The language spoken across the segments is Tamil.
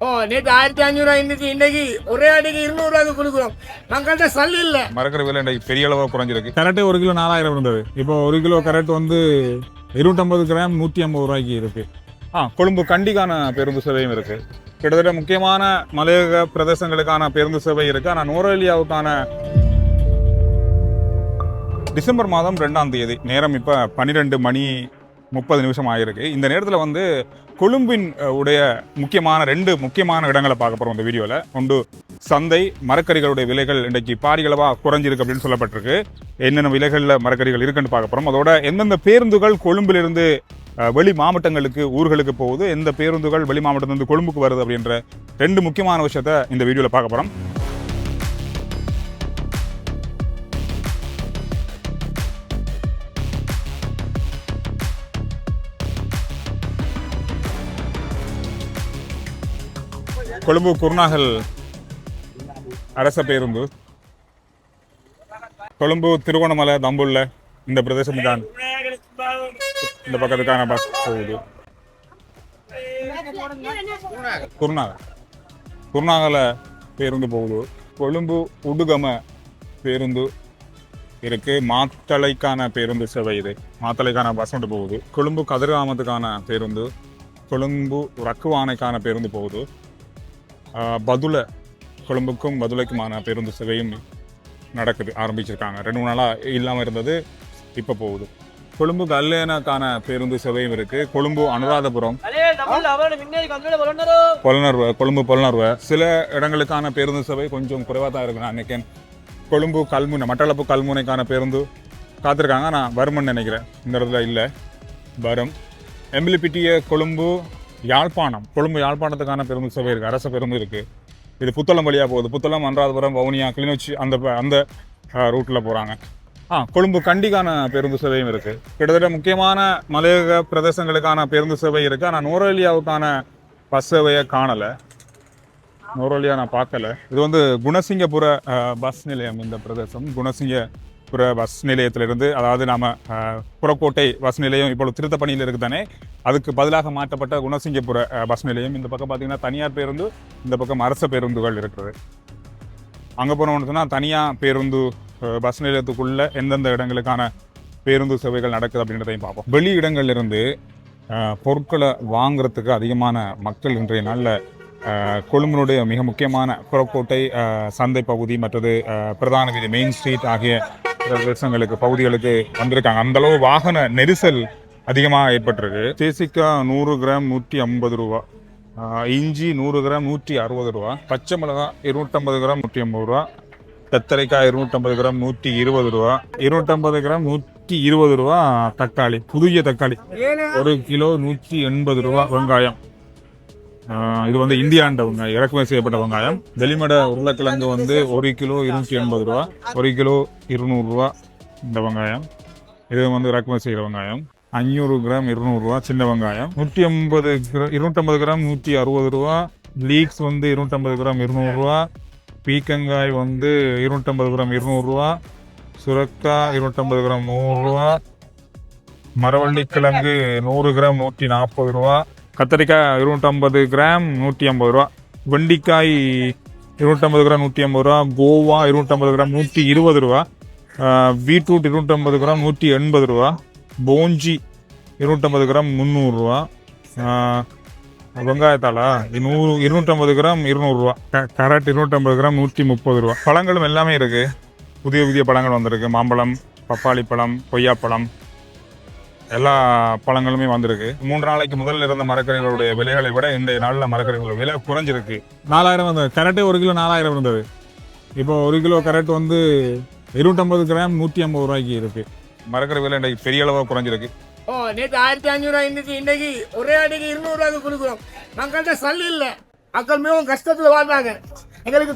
நேற்று 1500 இன்னைக்கு இன்னைக்கு ஒரே அடிக்கு 200 கொடுக்குறோம். மக்கள்கிட்ட சல்லி இல்லை. மரக்கறி விலை இன்றைக்கு பெரிய அளவாக குறைஞ்சிருக்கு. கரெக்டு 1 கிலோ 4000 இருந்தது. இப்போ 1 கிலோ கரெக்ட் வந்து 250 கிராம் 150 ரூபாய்க்கு இருக்கு. கொழும்பு கண்டிக்கான பேருந்து சேவையும் இருக்கு. கிட்டத்தட்ட முக்கியமான மலையக பிரதேசங்களுக்கான பேருந்து சேவை இருக்கு. ஆனால் நுவரெலியாவுக்கான டிசம்பர் மாதம் 2ஆம் தேதி நேரம் இப்போ 12:30 ஆயிருக்கு. இந்த நேரத்தில் வந்து கொழும்பின் உடைய ரெண்டு முக்கியமான இடங்களை பார்க்க போகிறோம் இந்த வீடியோவில். ஒன்று சந்தை, மரக்கறிகளுடைய விலைகள் இன்றைக்கு பாரியளவாக குறைஞ்சிருக்கு அப்படின்னு சொல்லப்பட்டிருக்கு. என்னென்ன விலைகளில் மரக்கறிகள் இருக்குன்னு பார்க்க போகிறோம். அதோட எந்தெந்த பேருந்துகள் கொழும்பிலிருந்து வெளி மாவட்டங்களுக்கு ஊர்களுக்கு போகுது, எந்த பேருந்துகள் வெளி மாவட்டத்திலிருந்து கொழும்புக்கு வருது அப்படின்ற 2 முக்கியமான விஷயத்தை இந்த வீடியோவில் பார்க்க போகிறோம். கொழும்பு குருநாகல் அரச பேருந்து, கொழும்பு திருகோணமலை தம்புள்ள இந்த பிரதேசம் தான் இந்த பக்கத்துக்கான பஸ் போகுது. குருநாகல பேருந்து போகுது. கொழும்பு உடுகம பேருந்து இருக்கு. மாத்தளைக்கான பேருந்து சேவை இது. மாத்தளைக்கான பஸ் ஒன்று போகுது. கொழும்பு கதிர்காமத்துக்கான பேருந்து, கொழும்பு ரக்குவானைக்கான பேருந்து போகுது. பதுளை, கொழும்புக்கும் பதுளைக்குமான பேருந்து சேவையும் நடக்குது, ஆரம்பிச்சிருக்காங்க. 2 நாளாக இல்லாமல் இருந்தது, இப்போ போகுது. கொழும்பு கல்லேனக்கான பேருந்து சேவையும் இருக்குது. கொழும்பு அனுராதபுரம், பொலனர்வ, கொழும்பு பொலனர்வ சில இடங்களுக்கான பேருந்து சேவை கொஞ்சம் குறைவாக தான் இருக்குது. நான் நினைக்கிறேன் கொழும்பு கல்முனை, மட்டளப்பு கல்முனைக்கான பேருந்து காத்திருக்காங்க. நான் வரும்னு நினைக்கிறேன். இந்த இடத்துல இல்லை, வரும். எம்பிலிபிட்டிய கொழும்பு யாழ்ப்பாணம், கொழும்பு யாழ்ப்பாணத்துக்கான பேருந்து சேவை இருக்குது, அரச பேருந்து இருக்குது. இது புத்தளம் வழியாக போகுது. புத்தளம், அனுராதபுரம், வவுனியா, கிளிநொச்சி அந்த ரூட்டில் போகிறாங்க. கொழும்பு கண்டிக்கான பேருந்து சேவையும் இருக்குது. கிட்டத்தட்ட முக்கியமான மலையக பிரதேசங்களுக்கான பேருந்து சேவை இருக்குது. ஆனால் நுவரெலியாவுக்கான பஸ் சேவையை காணலை. நுவரெலியா நான் பார்க்கல. இது வந்து குணசிங்கபுர பஸ் நிலையம். இந்த பிரதேசம் குணசிங்கபுர பஸ் நிலையத்திலிருந்து, அதாவது நாம் புறக்கோட்டை பஸ் நிலையம் இப்பொழுது திருத்த பணியில் இருக்குது தானே, அதுக்கு பதிலாக மாற்றப்பட்ட குணசிங்கபுர பஸ் நிலையம். இந்த பக்கம் பார்த்தீங்கன்னா தனியார் பேருந்து, இந்த பக்கம் அரச பேருந்துகள் இருக்குது. அங்கே போனோம்னு சொன்னால் தனியார் பேருந்து பஸ் நிலையத்துக்குள்ள எந்தெந்த இடங்களுக்கான பேருந்து சேவைகள் நடக்குது அப்படின்றதையும் பார்ப்போம். வெளி இடங்கள்லேருந்து பொருட்களை வாங்குறதுக்கு அதிகமான மக்கள் இன்றைய நாளில் கொழும்பினுடைய மிக முக்கியமான புறக்கோட்டை சந்தை பகுதி, மற்றது பிரதான வீதி, மெயின் ஸ்ட்ரீட் ஆகிய பிரதேசங்களுக்கு பகுதிகளுக்கு வந்திருக்காங்க. அந்தளவு வாகன நெரிசல் அதிகமாக ஏற்பட்டிருக்கு. தேசிக்காய் 100 கிராம் 150 ரூபா, இஞ்சி 100 கிராம் 160 ரூபா, பச்சை மிளகாய் 250 கிராம் 150 ரூபா, கத்தரிக்காய் 250 கிராம் 120 ரூபா, 250 கிராம் 120 ரூபா தக்காளி, புதிய தக்காளி 1 கிலோ 180 ரூபா. வெங்காயம் இது வந்து இந்தியாண்ட வெங்காயம், இறக்குமதி செய்யப்பட்ட வெங்காயம். வெளிமட உருளைக்கிழங்கு வந்து 1 கிலோ 280 ரூபா, 1 கிலோ 200 ரூபா இந்த வெங்காயம். இது வந்து இறக்குமதி செய்கிற வெங்காயம். 500 கிராம் 200 ரூபா சின்ன வெங்காயம். 250 கிராம் 160 ரூபா. லீக்ஸ் வந்து 250 கிராம் 200 ரூபா. பீக்கங்காய் வந்து 250 கிராம் 200 ரூபா. சுரக்காய் 250 கிராம் 100 ரூபா. மரவள்ளிக்கிழங்கு 100 கிராம் 140 ரூபா. கத்தரிக்காய் 250 கிராம் 150 ரூபா. வெண்டிக்காய் 250 கிராம் 150 ரூபா. கோவா 250 கிராம் 120 ரூபா. பீட்ரூட் 250 கிராம் 180 ரூபா. போஞ்சி 250 கிராம் 300 ரூபா. வெங்காயத்தாளா 250 கிராம் 200 ரூபா. கேரட் 250 கிராம் 130 ரூபா. பழங்களும் எல்லாமே இருக்கு. புதிய பழங்கள் வந்திருக்கு. மாம்பழம், பப்பாளி பழம், கொய்யாப்பழம், எல்லா பழங்களுமே வந்திருக்கு. 3 நாளைக்கு முதல்ல இருந்த மரக்கறிகளுடைய விலைகளை விட இந்த நாளில் மரக்கறிகளோட விலை குறைஞ்சிருக்கு. 4000 வந்தது. கரெக்டே 1 கிலோ 4000 இருந்தது. இப்போ 1 கிலோ கரெக்ட் வந்து 250 கிராம் 150 ரூபாய்க்கு இருக்கு. மரக்கறி விலை இன்றைக்கு பெரிய அளவாக குறைஞ்சிருக்கு. நேற்று 1500 இன்னைக்கு ஒரே அடிக்கு 200 கொடுக்குறோம். மக்கள்கிட்ட சல்லி இல்லை. மக்கள் மிகவும் கஷ்டத்தில் வாழ்றாங்க. எங்களுக்கு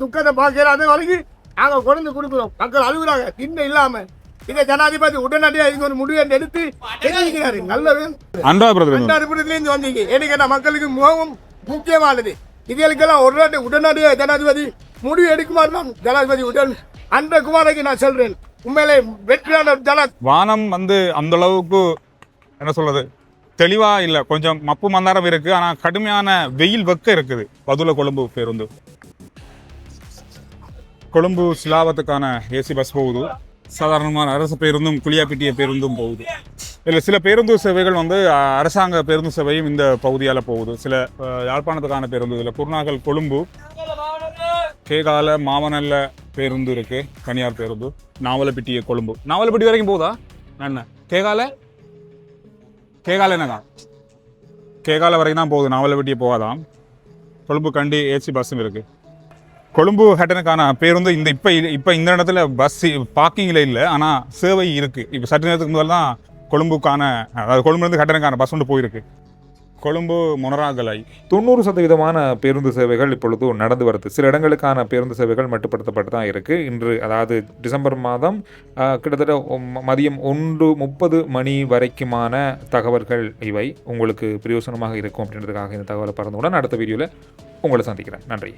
துக்கத்தை பார்க்கிறாத வரைக்கும் நாங்கள் கொண்டு கொடுக்குறோம். மக்கள் அழுகுறாங்க தின்ன இல்லாம. இதை ஜனாதிபதி உடனடியாக இதுக்கு ஒரு முடிவை எடுத்து தெரிவிக்கிறாரு. நல்லது. அன்றாபுரத்துலேருந்து வந்தீங்க. ஏன்னு மக்களுக்கு மிகவும் முக்கியமானது. இதுகளுக்கெல்லாம் உடனடியாக ஜனாதிபதி முடிவு எடுக்குமாறு ஜனாதிபதி அன்ற குமாரைக்கு நான் சொல்றேன். உண்மையிலே வெற்றியான வானம் வந்து அந்த அளவுக்கு என்ன சொல்றது, தெளிவாக இல்லை, கொஞ்சம் மப்பு மந்தாரம் இருக்குது. ஆனால் கடுமையான வெயில் வெக்க இருக்குது பதுளை கொழும்பு பேருந்து. கொழும்பு சிலாவத்துக்கான ஏசி பஸ் போகுது. சாதாரணமான அரசு பேருந்தும் குளியாப்பிட்டிய பேருந்தும் போகுது. இதில் சில பேருந்து சேவைகள் வந்து அரசாங்க பேருந்து சேவையும் இந்த பகுதியால் போகுது. சில யாழ்ப்பாணத்துக்கான பேருந்து இதில் குருநாகல் கொழும்பு, கேகால மாவனல்ல பேருந்து இருக்குது, தனியார் பேருந்து. நாவலப்பிட்டிய கொழும்பு, நாவலப்பிட்டி வரைக்கும் போகுதா என்ன? கேகால என்னதான் கேகால வரைக்கும் தான் போகுது, நாவலப்பிட்டிய போகாதான். கொழும்பு கண்டி ஏசி பஸ்ஸும் இருக்குது. கொழும்பு ஹட்டனுக்கான பேருந்து இப்போ இந்த இடத்துல பஸ் பார்க்கிங்கில் இல்லை, ஆனால் சேவை இருக்குது. இப்போ சற்று நேரத்துக்கு முதல் தான் கொழும்புக்கான, அதாவது கொழும்புலேருந்து ஹட்டனுக்கான பஸ் ஒன்று போயிருக்கு. கொழும்பு மொனராகலை 90% பேருந்து சேவைகள் இப்பொழுது நடந்து வருது. சில இடங்களுக்கான பேருந்து சேவைகள் மட்டுப்படுத்தப்பட்டு தான் இருக்குது. இன்று அதாவது டிசம்பர் மாதம் கிட்டத்தட்ட மதியம் 1:30 மணி வரைக்குமான தகவல்கள் இவை. உங்களுக்கு பிரயோசனமாக இருக்கும் அப்படின்றதுக்காக இந்த தகவலை பறந்துடன் அடுத்த வீடியோவில் உங்களை சந்திக்கிறேன். நன்றி.